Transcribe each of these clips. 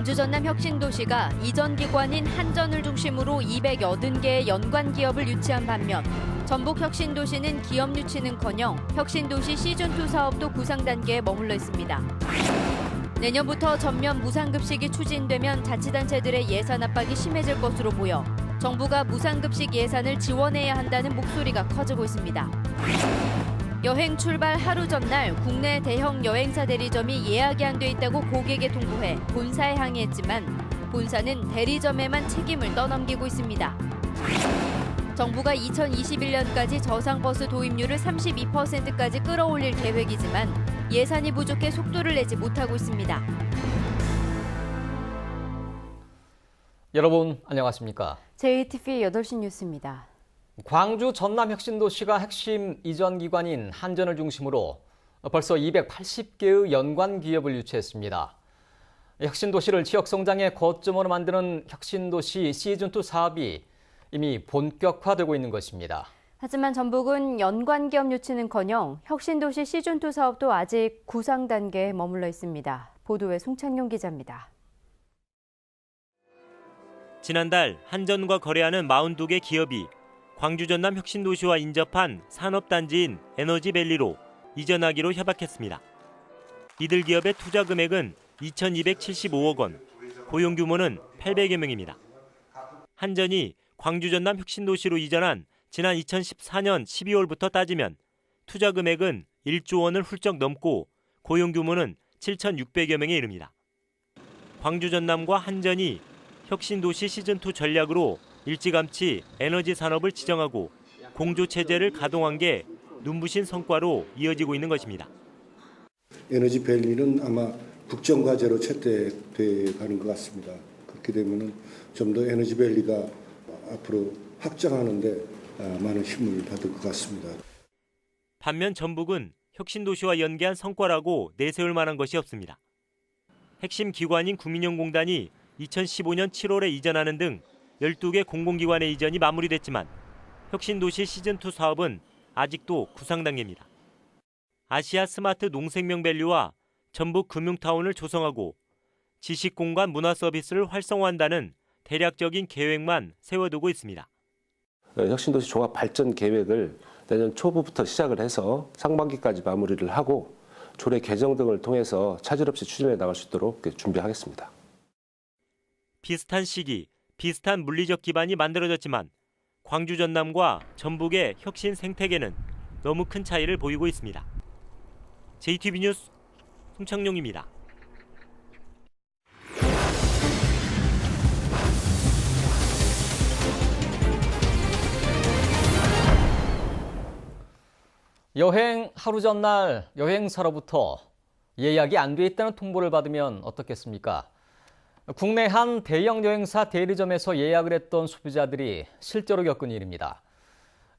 광주 전남 혁신도시가 이전 기관인 한전을 중심으로 280개의 연관 기업을 유치한 반면 전북 혁신도시는 기업 유치는커녕 혁신도시 시즌2 사업도 구상 단계에 머물러 있습니다. 내년부터 전면 무상급식이 추진되면 자치단체들의 예산 압박이 심해질 것으로 보여 정부가 무상급식 예산을 지원해야 한다는 목소리가 커지고 있습니다. 여행 출발 하루 전날 국내 대형 여행사 대리점이 예약이 안 돼 있다고 고객에 통보해 본사에 항의했지만 본사는 대리점에만 책임을 떠넘기고 있습니다. 정부가 2021년까지 저상버스 도입률을 32%까지 끌어올릴 계획이지만 예산이 부족해 속도를 내지 못하고 있습니다. 여러분 안녕하십니까? JTV 8시 뉴스입니다. 광주 전남혁신도시가 핵심 이전 기관인 한전을 중심으로 벌써 280개의 연관 기업을 유치했습니다. 혁신도시를 지역 성장의 거점으로 만드는 혁신도시 시즌2 사업이 이미 본격화되고 있는 것입니다. 하지만 전북은 연관 기업 유치는커녕 혁신도시 시즌2 사업도 아직 구상 단계에 머물러 있습니다. 보도에 송창용 기자입니다. 지난달 한전과 거래하는 42개 기업이 광주 전남 혁신도시와 인접한 산업단지인 에너지밸리로 이전하기로 협약했습니다. 이들 기업의 투자 금액은 2,275억 원, 고용 규모는 800여 명입니다. 한전이 광주 전남 혁신도시로 이전한 지난 2014년 12월부터 따지면 투자 금액은 1조 원을 훌쩍 넘고 고용 규모는 7,600여 명에 이릅니다. 광주 전남과 한전이 혁신도시 시즌2 전략으로 일찌감치 에너지 산업을 지정하고 공조체제를 가동한 게 눈부신 성과로 이어지고 있는 것입니다. 에너지밸리는 아마 국정과제로 채택돼 가는 것 같습니다. 그렇게 되면 좀 더 에너지밸리가 앞으로 확장하는 데 많은 힘을 받을 것 같습니다. 반면 전북은 혁신도시와 연계한 성과라고 내세울 만한 것이 없습니다. 핵심 기관인 국민연공단이 2015년 7월에 이전하는 등 12개 공공기관의 이전이 마무리됐지만 혁신도시 시즌2 사업은 아직도 구상 단계입니다. 아시아 스마트 농생명밸리와 전북 금융타운을 조성하고 지식공간 문화 서비스를 활성화한다는 대략적인 계획만 세워두고 있습니다. 혁신도시 종합발전계획을 내년 초부부터 시작을 해서 상반기까지 마무리를 하고 조례 개정 등을 통해서 차질 없이 추진해 나갈 수 있도록 준비하겠습니다. 비슷한 시기, 비슷한 물리적 기반이 만들어졌지만 광주 전남과 전북의 혁신 생태계는 너무 큰 차이를 보이고 있습니다. JTB 뉴스 송창용입니다. 여행 하루 전날 여행사로부터 예약이 안 돼 있다는 통보를 받으면 어떻겠습니까? 국내 한 대형 여행사 대리점에서 예약을 했던 소비자들이 실제로 겪은 일입니다.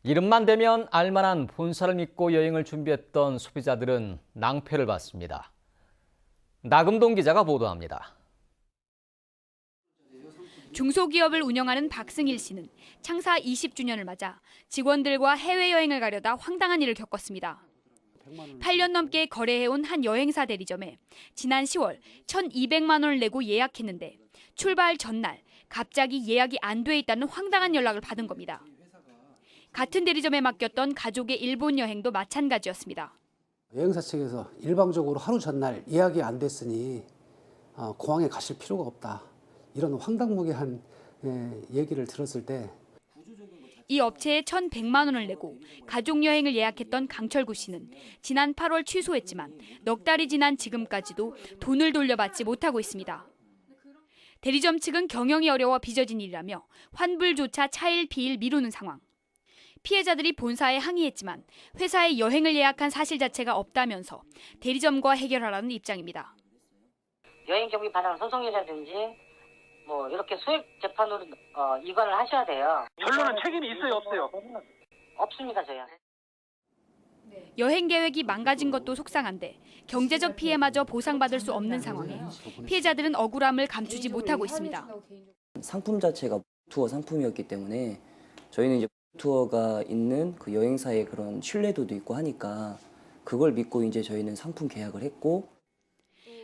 이름만 대면 알만한 본사를 믿고 여행을 준비했던 소비자들은 낭패를 봤습니다. 나금동 기자가 보도합니다. 중소기업을 운영하는 박승일 씨는 창사 20주년을 맞아 직원들과 해외여행을 가려다 황당한 일을 겪었습니다. 8년 넘게 거래해온 한 여행사 대리점에 지난 10월 1,200만 원을 내고 예약했는데 출발 전날 갑자기 예약이 안 돼 있다는 황당한 연락을 받은 겁니다. 같은 대리점에 맡겼던 가족의 일본 여행도 마찬가지였습니다. 여행사 측에서 일방적으로 하루 전날 예약이 안 됐으니 공항에 가실 필요가 없다. 이런 황당무계한 얘기를 들었을 때 이 업체에 1,100만 원을 내고 가족 여행을 예약했던 강철구 씨는 지난 8월 취소했지만 넉 달이 지난 지금까지도 돈을 돌려받지 못하고 있습니다. 대리점 측은 경영이 어려워 빚어진 일이라며 환불조차 차일 비일 미루는 상황. 피해자들이 본사에 항의했지만 회사에 여행을 예약한 사실 자체가 없다면서 대리점과 해결하라는 입장입니다. 여행 경비 반환 소송이라든지 이렇게 소액 재판으로 이관을 하셔야 돼요. 결론은 책임이 있어요, 없어요? 없습니다, 저희야. 여행 계획이 망가진 것도 속상한데 경제적 피해마저 보상받을 수 없는 상황에 피해자들은 억울함을 감추지 못하고 있습니다. 상품 자체가 투어 상품이었기 때문에 저희는 이제 투어가 있는 그 여행사의 그런 신뢰도도 있고 하니까 그걸 믿고 이제 저희는 상품 계약을 했고.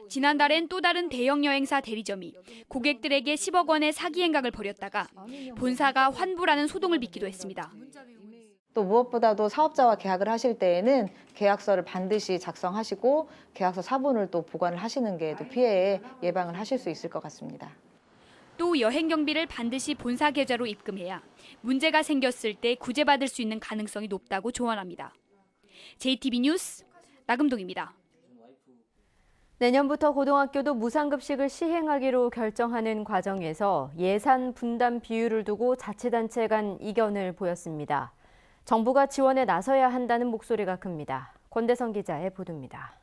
지난달엔 또 다른 대형 여행사 대리점이 고객들에게 10억 원의 사기 행각을 벌였다가 본사가 환불하는 소동을 빚기도 했습니다. 또 무엇보다도 사업자와 계약을 하실 때에는 계약서를 반드시 작성하시고 계약서 사본을 또 보관을 하시는 게 또 피해 예방을 하실 수 있을 것 같습니다. 또 여행 경비를 반드시 본사 계좌로 입금해야 문제가 생겼을 때 구제받을 수 있는 가능성이 높다고 조언합니다. JTB 뉴스 나금동입니다. 내년부터 고등학교도 무상급식을 시행하기로 결정하는 과정에서 예산 분담 비율을 두고 자치단체 간 이견을 보였습니다. 정부가 지원에 나서야 한다는 목소리가 큽니다. 권대성 기자의 보도입니다.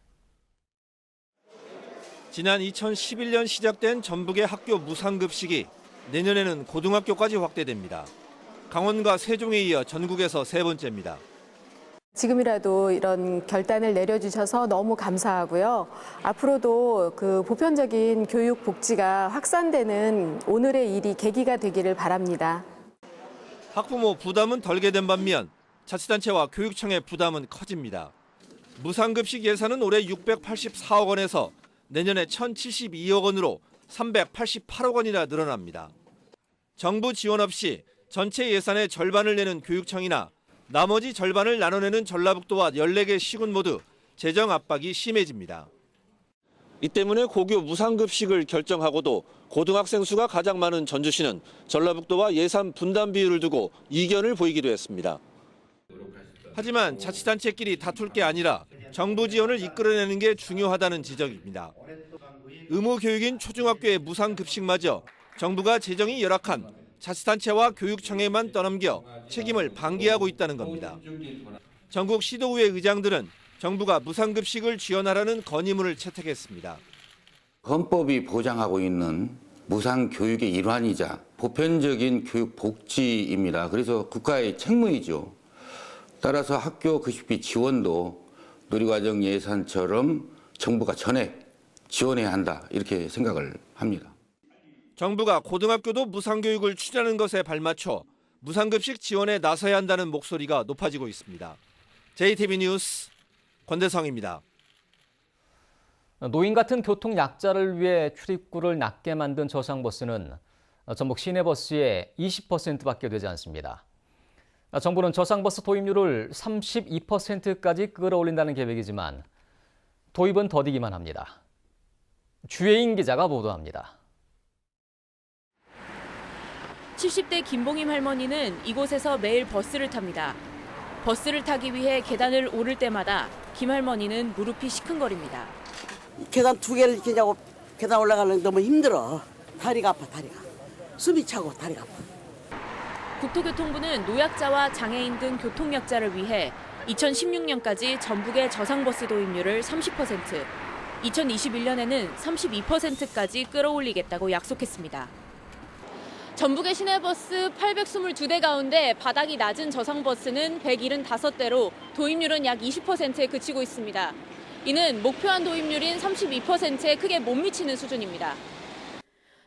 지난 2011년 시작된 전북의 학교 무상급식이 내년에는 고등학교까지 확대됩니다. 강원과 세종에 이어 전국에서 세 번째입니다. 지금이라도 이런 결단을 내려주셔서 너무 감사하고요. 앞으로도 그 보편적인 교육 복지가 확산되는 오늘의 일이 계기가 되기를 바랍니다. 학부모 부담은 덜게 된 반면 자치단체와 교육청의 부담은 커집니다. 무상급식 예산은 올해 684억 원에서 내년에 1,072억 원으로 388억 원이나 늘어납니다. 정부 지원 없이 전체 예산의 절반을 내는 교육청이나 나머지 절반을 나눠내는 전라북도와 14개 시군 모두 재정 압박이 심해집니다. 이 때문에 고교 무상급식을 결정하고도 고등학생 수가 가장 많은 전주시는 전라북도와 예산 분담 비율을 두고 이견을 보이기도 했습니다. 하지만 자치단체끼리 다툴 게 아니라 정부 지원을 이끌어내는 게 중요하다는 지적입니다. 의무 교육인 초중학교의 무상급식마저 정부가 재정이 열악한 자치단체와 교육청에만 떠넘겨 책임을 방기하고 있다는 겁니다. 전국 시도의회 의장들은 정부가 무상급식을 지원하라는 건의문을 채택했습니다. 헌법이 보장하고 있는 무상교육의 일환이자 보편적인 교육 복지입니다. 그래서 국가의 책무이죠. 따라서 학교 급식비 지원도 누리과정 예산처럼 정부가 전액 지원해야 한다 이렇게 생각을 합니다. 정부가 고등학교도 무상교육을 추진하는 것에 발맞춰 무상급식 지원에 나서야 한다는 목소리가 높아지고 있습니다. JTB 뉴스 권대성입니다. 노인 같은 교통 약자를 위해 출입구를 낮게 만든 저상버스는 전북 시내버스의 20%밖에 되지 않습니다. 정부는 저상버스 도입률을 32%까지 끌어올린다는 계획이지만 도입은 더디기만 합니다. 주혜인 기자가 보도합니다. 70대 김봉임 할머니는 이곳에서 매일 버스를 탑니다. 버스를 타기 위해 계단을 오를 때마다 김 할머니는 무릎이 시큰거립니다. 계단 두 개를 지나고 계단 올라가는 게 너무 힘들어. 다리가 아파, 다리가. 숨이 차고 다리가 아파. 국토교통부는 노약자와 장애인 등 교통약자를 위해 2016년까지 전북의 저상버스 도입률을 30%, 2021년에는 32%까지 끌어올리겠다고 약속했습니다. 전북의 시내버스 822대 가운데 바닥이 낮은 저상버스는 175대로 도입률은 약 20%에 그치고 있습니다. 이는 목표한 도입률인 32%에 크게 못 미치는 수준입니다.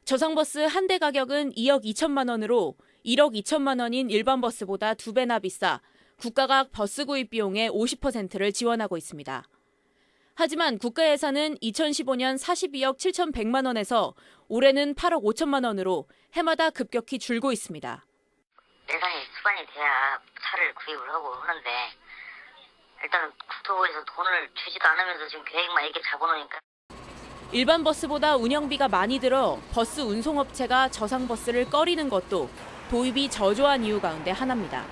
저상버스 한 대 가격은 2억 2천만 원으로 1억 2천만 원인 일반 버스보다 2배나 비싸 국가가 버스 구입 비용의 50%를 지원하고 있습니다. 하지만 국가 예산은 2015년 42억 7,100만 원에서 올해는 8억 5천만 원으로 해마다 급격히 줄고 있습니다. 예산이 수반이 돼야 차를 구입을 하고 하는데 일단은 국토부에서 돈을 주지도 않으면서 지금 계획만 이렇게 잡아놓으니까. 일반 버스보다 운영비가 많이 들어 버스 운송업체가 저상버스를 꺼리는 것도 도입이 저조한 이유 가운데 하나입니다.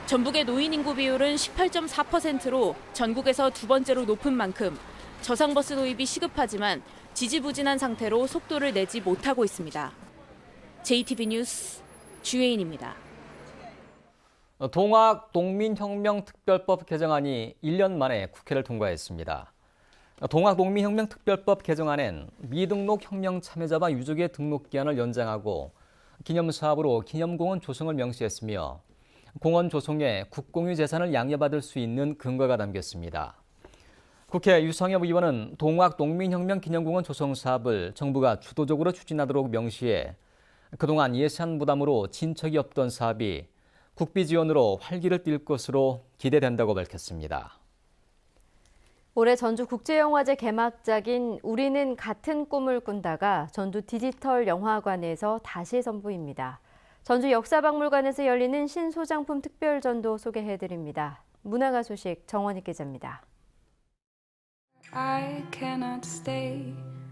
전북의 노인 인구 비율은 18.4%로 전국에서 두 번째로 높은 만큼 저상버스 도입이 시급하지만 지지부진한 상태로 속도를 내지 못하고 있습니다. JTB 뉴스 주혜인입니다. 동학 농민혁명특별법 개정안이 1년 만에 국회를 통과했습니다. 동학 농민혁명특별법 개정안엔 미등록 혁명 참여자와 유족의 등록 기한을 연장하고 기념사업으로 기념공원 조성을 명시했으며 공원 조성에 국공유 재산을 양해받을 수 있는 근거가 담겼습니다. 국회 유성엽 의원은 동학 농민혁명 기념공원 조성 사업을 정부가 주도적으로 추진하도록 명시해 그동안 예산 부담으로 진척이 없던 사업이 국비 지원으로 활기를 띨 것으로 기대된다고 밝혔습니다. 올해 전주국제영화제 개막작인 우리는 같은 꿈을 꾼다가 전주 디지털 영화관에서 다시 선보입니다. 전주 역사박물관에서 열리는 신소장품 특별전도 소개해드립니다. 문화가 소식 정원익 기자입니다.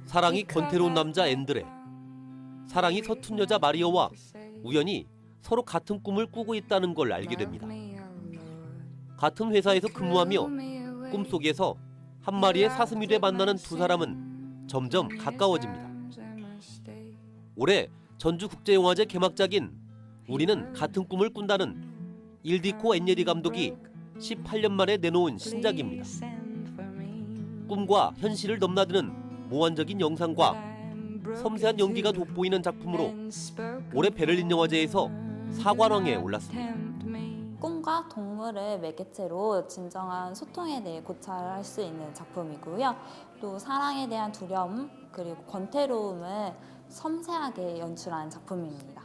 사랑이 권태로운 남자 앤드레, 사랑이 서툰 여자 마리오와 우연히 서로 같은 꿈을 꾸고 있다는 걸 알게 됩니다. 같은 회사에서 근무하며 꿈속에서 한 마리의 사슴이 만나는 두 사람은 점점 가까워집니다. 올해 전주국제영화제 개막작인 우리는 같은 꿈을 꾼다는 일디코 앤예리 감독이 18년 만에 내놓은 신작입니다. 꿈과 현실을 넘나드는 몽환적인 영상과 섬세한 연기가 돋보이는 작품으로 올해 베를린 영화제에서 사관왕에 올랐습니다. 꿈과 동물을 매개체로 진정한 소통에 대해 고찰할 수 있는 작품이고요. 또 사랑에 대한 두려움 그리고 권태로움을 섬세하게 연출한 작품입니다.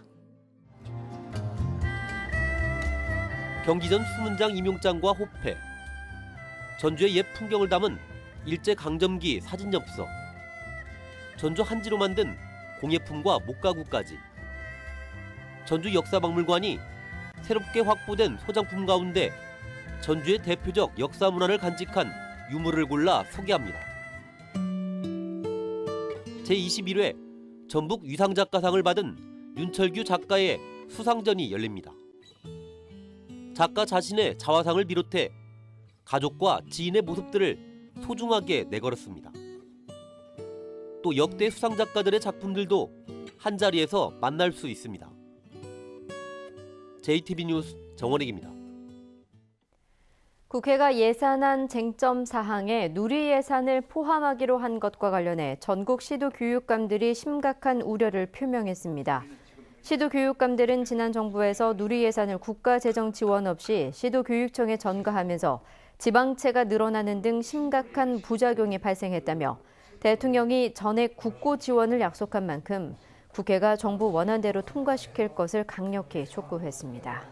경기전 수문장 임용장과 호패, 전주의 옛 풍경을 담은 일제강점기 사진엽서, 전주 한지로 만든 공예품과 목가구까지 전주 역사박물관이 새롭게 확보된 소장품 가운데 전주의 대표적 역사 문화를 간직한 유물을 골라 소개합니다. 제21회 전북 위상작가상을 받은 윤철규 작가의 수상전이 열립니다. 작가 자신의 자화상을 비롯해 가족과 지인의 모습들을 소중하게 내걸었습니다. 또 역대 수상작가들의 작품들도 한자리에서 만날 수 있습니다. JTB 뉴스 정원익입니다. 국회가 예산안 쟁점 사항에 누리 예산을 포함하기로 한 것과 관련해 전국 시도 교육감들이 심각한 우려를 표명했습니다. 시도 교육감들은 지난 정부에서 누리 예산을 국가 재정 지원 없이 시도 교육청에 전가하면서 지방채가 늘어나는 등 심각한 부작용이 발생했다며 대통령이 전액 국고 지원을 약속한 만큼 국회가 정부 원안대로 통과시킬 것을 강력히 촉구했습니다.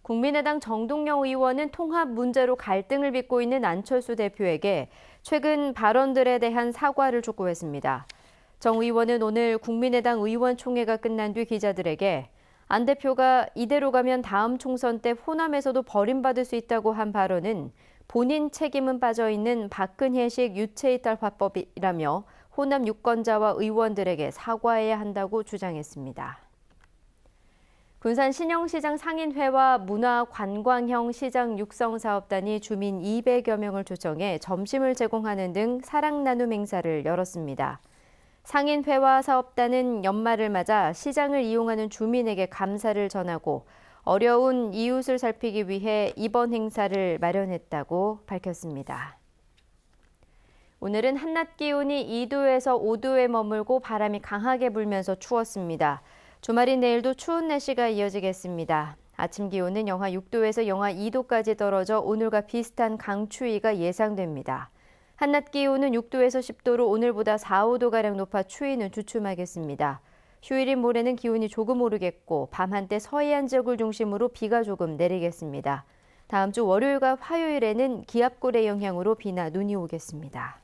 국민의당 정동영 의원은 통합 문제로 갈등을 빚고 있는 안철수 대표에게 최근 발언들에 대한 사과를 촉구했습니다. 정 의원은 오늘 국민의당 의원총회가 끝난 뒤 기자들에게 안 대표가 이대로 가면 다음 총선 때 호남에서도 버림받을 수 있다고 한 발언은 본인 책임은 빠져있는 박근혜식 유체이탈 화법이라며 호남 유권자와 의원들에게 사과해야 한다고 주장했습니다. 군산 신영시장 상인회와 문화관광형 시장 육성사업단이 주민 200여 명을 초청해 점심을 제공하는 등 사랑 나눔 행사를 열었습니다. 상인회와 사업단은 연말을 맞아 시장을 이용하는 주민에게 감사를 전하고 어려운 이웃을 살피기 위해 이번 행사를 마련했다고 밝혔습니다. 오늘은 한낮 기온이 2도에서 5도에 머물고 바람이 강하게 불면서 추웠습니다. 주말인 내일도 추운 날씨가 이어지겠습니다. 아침 기온은 영하 6도에서 영하 2도까지 떨어져 오늘과 비슷한 강추위가 예상됩니다. 한낮 기온은 6도에서 10도로 오늘보다 4, 5도가량 높아 추위는 주춤하겠습니다. 휴일인 모레는 기온이 조금 오르겠고 밤 한때 서해안 지역을 중심으로 비가 조금 내리겠습니다. 다음 주 월요일과 화요일에는 기압골의 영향으로 비나 눈이 오겠습니다.